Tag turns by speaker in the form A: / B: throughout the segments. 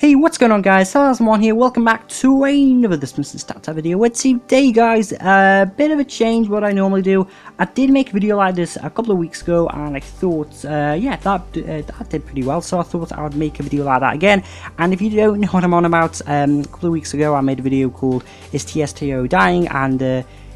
A: Hey, what's going on, guys? Salazmon here. Welcome back to another Simpsons TSTO video. Well, today, guys, a bit of a change what I normally do. I did make a video like this a couple of weeks ago, and I thought, yeah, that did pretty well. So I thought I would make a video like that again. And if you don't know what I'm on about, a couple of weeks ago I made a video called "Is TSTO Dying?" and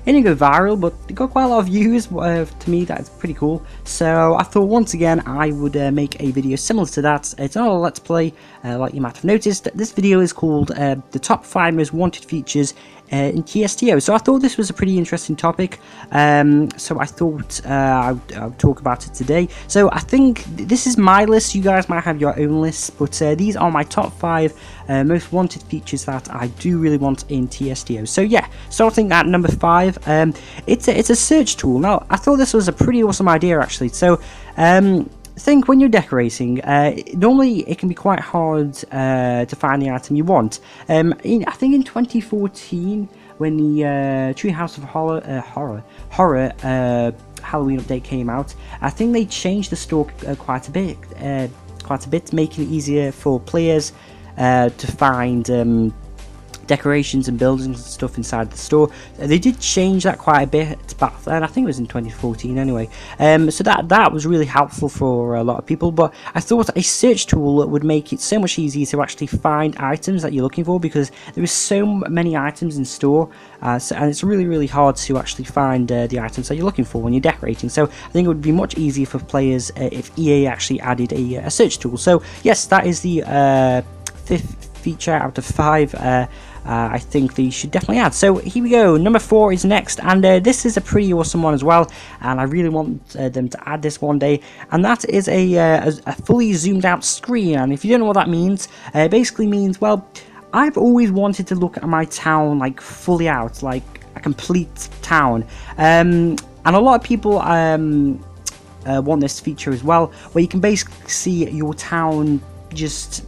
A: it didn't go viral, but it got quite a lot of views. To me, that's pretty cool. So I thought once again I would make a video similar to that. It's not a let's play, like you might have noticed. This video is called the top 5 most wanted features in TSTO. So I thought this was a pretty interesting topic. So I thought I would talk about it today. So I think this is my list. You guys might have your own lists, but these are my top 5 most wanted features that I do really want in TSTO. So yeah, starting at number 5, it's a search tool. Now I thought this was a pretty awesome idea actually. So think when you're decorating, normally it can be quite hard to find the item you want. I think in 2014, when the Treehouse of Horror Halloween update came out, I think they changed the store quite a bit, making it easier for players to find decorations and buildings and stuff inside the store. They did change that quite a bit back then. I think it was in 2014 anyway. So that was really helpful for a lot of people, but I thought a search tool would make it so much easier to actually find items that you're looking for, because there is so many items in store, and it's really hard to actually find the items that you're looking for when you're decorating. So I think it would be much easier for players if EA actually added a search tool. So yes, that is the 5th feature out of 5 I think they should definitely add. So here we go, number 4 is next, and this is a pretty awesome one as well, and I really want them to add this one day, and that is a fully zoomed out screen. And if you don't know what that means, it basically means, well, I've always wanted to look at my town like fully out, like a complete town, and a lot of people want this feature as well, where you can basically see your town, just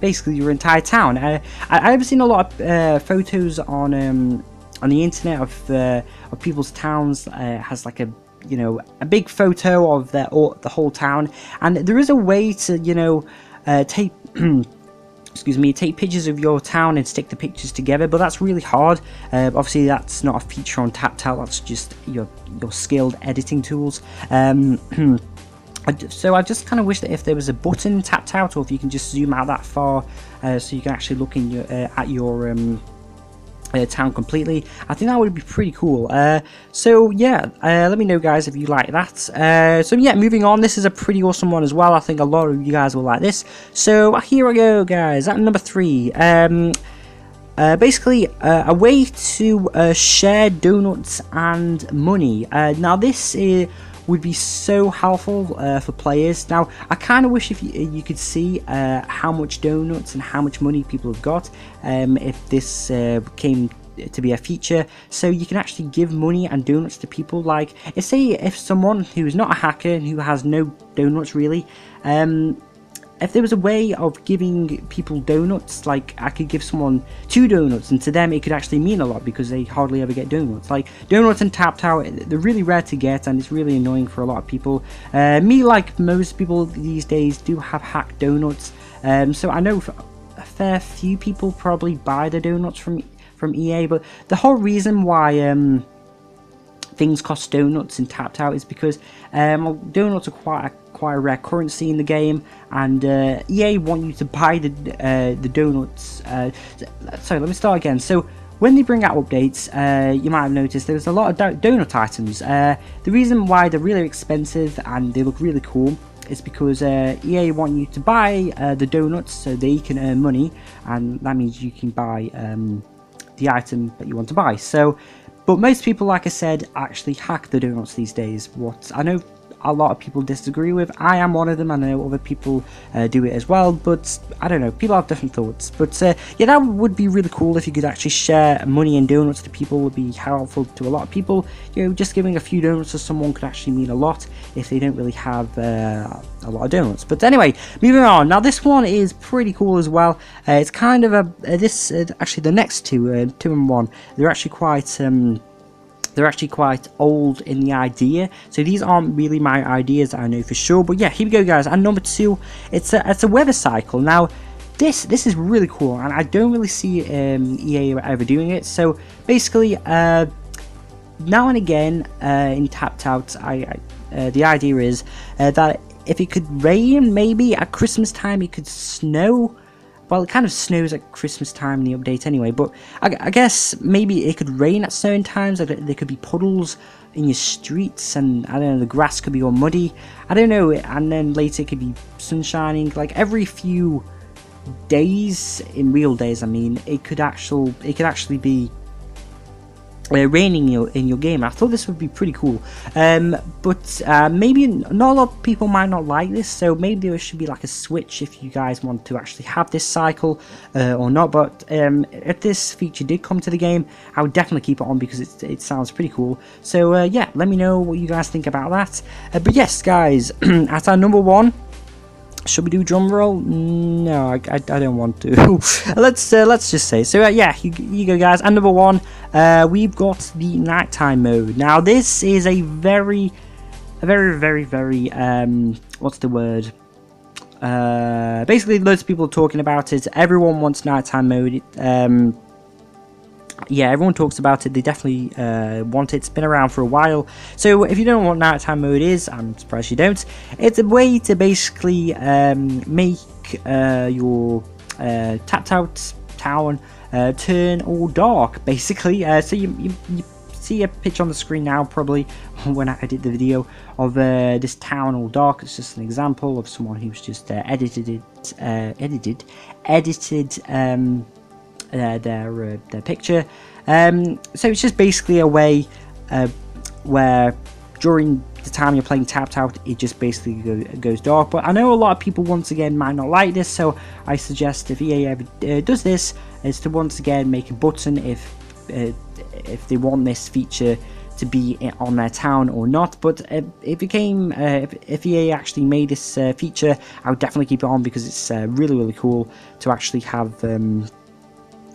A: basically your entire town. I've seen a lot of photos on the internet of people's towns. Has like a big photo of the whole town, and there is a way to take take pictures of your town and stick the pictures together, but that's really hard. Obviously that's not a feature on TapTap, that's just your skilled editing tools. So I just kind of wish that if there was a button tapped out, or if you can just zoom out that far, so you can actually look in at your town completely. I think that would be pretty cool. So yeah, let me know, guys, if you like that. So yeah, moving on, this is a pretty awesome one as well. I think a lot of you guys will like this. So here I go, guys, at number 3. Basically a way to share donuts and money. Now this would be so helpful for players. Now I kind of wish if you could see how much donuts and how much money people have got if this came to be a feature, so you can actually give money and donuts to people. Like if someone who's not a hacker and who has no donuts really, if there was a way of giving people donuts, like I could give someone 2 donuts, and to them it could actually mean a lot because they hardly ever get donuts. Like donuts and TapTap, they're really rare to get, and it's really annoying for a lot of people. Me, like most people these days, do have hacked donuts. So I know a fair few people probably buy the donuts from EA, but the whole reason why things cost donuts in TapTap is because donuts are quite a rare currency in the game, and EA want you to buy the donuts. Sorry, let me start again. So when they bring out updates, you might have noticed there's a lot of donut items. The reason why they're really expensive and they look really cool is because EA want you to buy the donuts so they can earn money, and that means you can buy the item that you want to buy. So, but most people, like I said, actually hack the donuts these days. What I know a lot of people disagree with. I am one of them. I know other people do it as well, but I don't know, people have different thoughts. But yeah, that would be really cool if you could actually share money and donuts to people. Would be helpful to a lot of people. Just giving a few donuts to someone could actually mean a lot if they don't really have a lot of donuts. But anyway, moving on. Now this one is pretty cool as well. It's kind of actually the next 2 and 1, they're actually quite They're actually quite old in the idea, so these aren't really my ideas, I know for sure. But yeah, here we go, guys. And number 2, it's a weather cycle. Now, this is really cool, and I don't really see EA ever doing it. So basically, now and again in Tapped Out, the idea is that if it could rain, maybe at Christmas time it could snow. Well, it kind of snows at Christmas time in the update anyway, but I guess maybe it could rain at certain times. Like there could be puddles in your streets, and I don't know, the grass could be all muddy. I don't know, and then later it could be sun shining. Like every few days, in real days, I mean, it could actually be raining in your game. I thought this would be pretty cool, but maybe not a lot of people might not like this, so maybe there should be like a switch if you guys want to actually have this cycle or not. But if this feature did come to the game, I would definitely keep it on because it sounds pretty cool. So yeah, let me know what you guys think about that. But yes, guys, at our number 1, should we do drum roll? No, I don't want to. let's just say. So yeah, you go, guys. And number 1, we've got the nighttime mode. Now this is a very what's the word? Basically, loads of people are talking about it. Everyone wants nighttime mode. Yeah, everyone talks about it. They definitely want it. It's been around for a while. So if you don't know what nighttime mode is, I'm surprised you don't. It's a way to basically make your tapped out town turn all dark, basically. So you see a picture on the screen now, probably when I edit the video, of this town all dark. It's just an example of someone who's just edited their picture. So it's just basically a way where during the time you're playing Tapped Out, it just basically goes dark. But I know a lot of people once again might not like this, so I suggest if EA ever does this, is to once again make a button if they want this feature to be on their town or not. But if EA actually made this feature, I would definitely keep it on because it's really cool to actually have a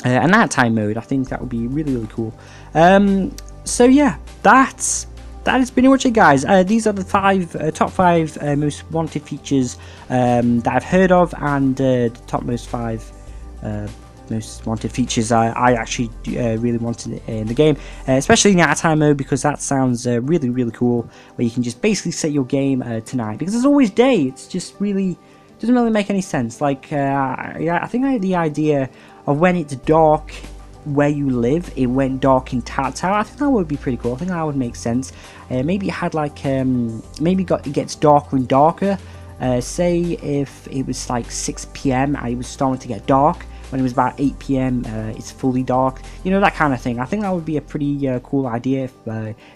A: nighttime mode. I think that would be really cool. So yeah, that is pretty much it, guys. These are the top 5 most wanted features that I've heard of, and the top most 5 most wanted features I actually really wanted in the game, especially nighttime mode, because that sounds really cool, where you can just basically set your game to night, because it's always day. It's just really doesn't really make any sense. Like yeah, I think I had the idea of when it's dark where you live, it went dark in Tapped Out. I think that would be pretty cool. I think that would make sense. Maybe it had like maybe it gets darker and darker. Say if it was like 6 PM and it was starting to get dark, when it was about 8 PM it's fully dark, you know, that kind of thing. I think that would be a pretty cool idea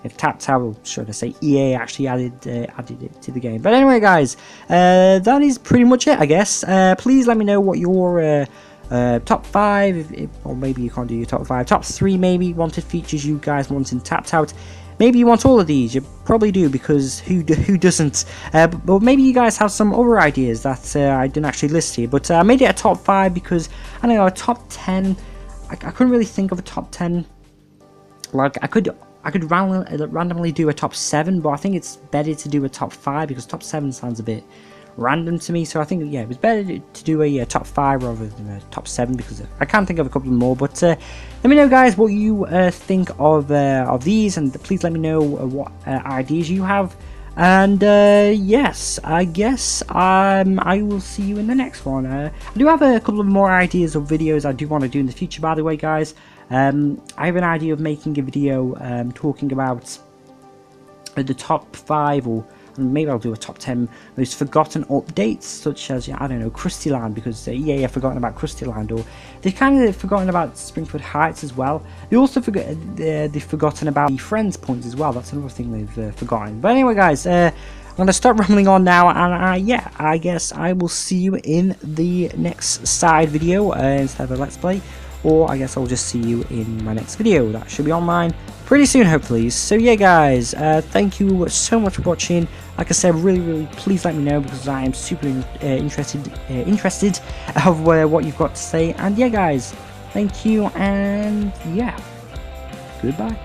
A: if Tapped Out, or should I say EA, actually added it to the game. But anyway, guys, that is pretty much it, I guess. Please let me know what your top 5, or maybe you can't do your top 5, top 3 maybe wanted features you guys want in Tapped Out. Maybe you want all of these. You probably do, because who doesn't? But maybe you guys have some other ideas that I didn't actually list here. But I made it a top 5 because I don't know, a top 10. I couldn't really think of a top 10. Like I could randomly do a top 7, but I think it's better to do a top 5 because top 7 sounds a bit random to me. So I think, yeah, it was better to do a top 5 rather than a top 7, because I can't think of a couple more. But let me know, guys, what you think of these, and please let me know what ideas you have. And yes, I guess I will see you in the next one. I do have a couple of more ideas of videos I do want to do in the future, by the way, guys. I have an idea of making a video talking about the top 5, or maybe I'll do a top 10 most forgotten updates, such as, I don't know, Krusty Land, because EA have forgotten about Krusty Land, or they've kind of forgotten about Springfield Heights as well. They also they've forgotten about the Friends points as well. That's another thing they've forgotten. But anyway, guys, I'm gonna stop rambling on now, and yeah, I guess I will see you in the next side video instead of a let's play. Or I guess I'll just see you in my next video. That should be online pretty soon, hopefully. So yeah, guys, thank you so much for watching. Like I said, really please let me know, because I am super interested of what you've got to say. And yeah, guys, thank you, and yeah, goodbye.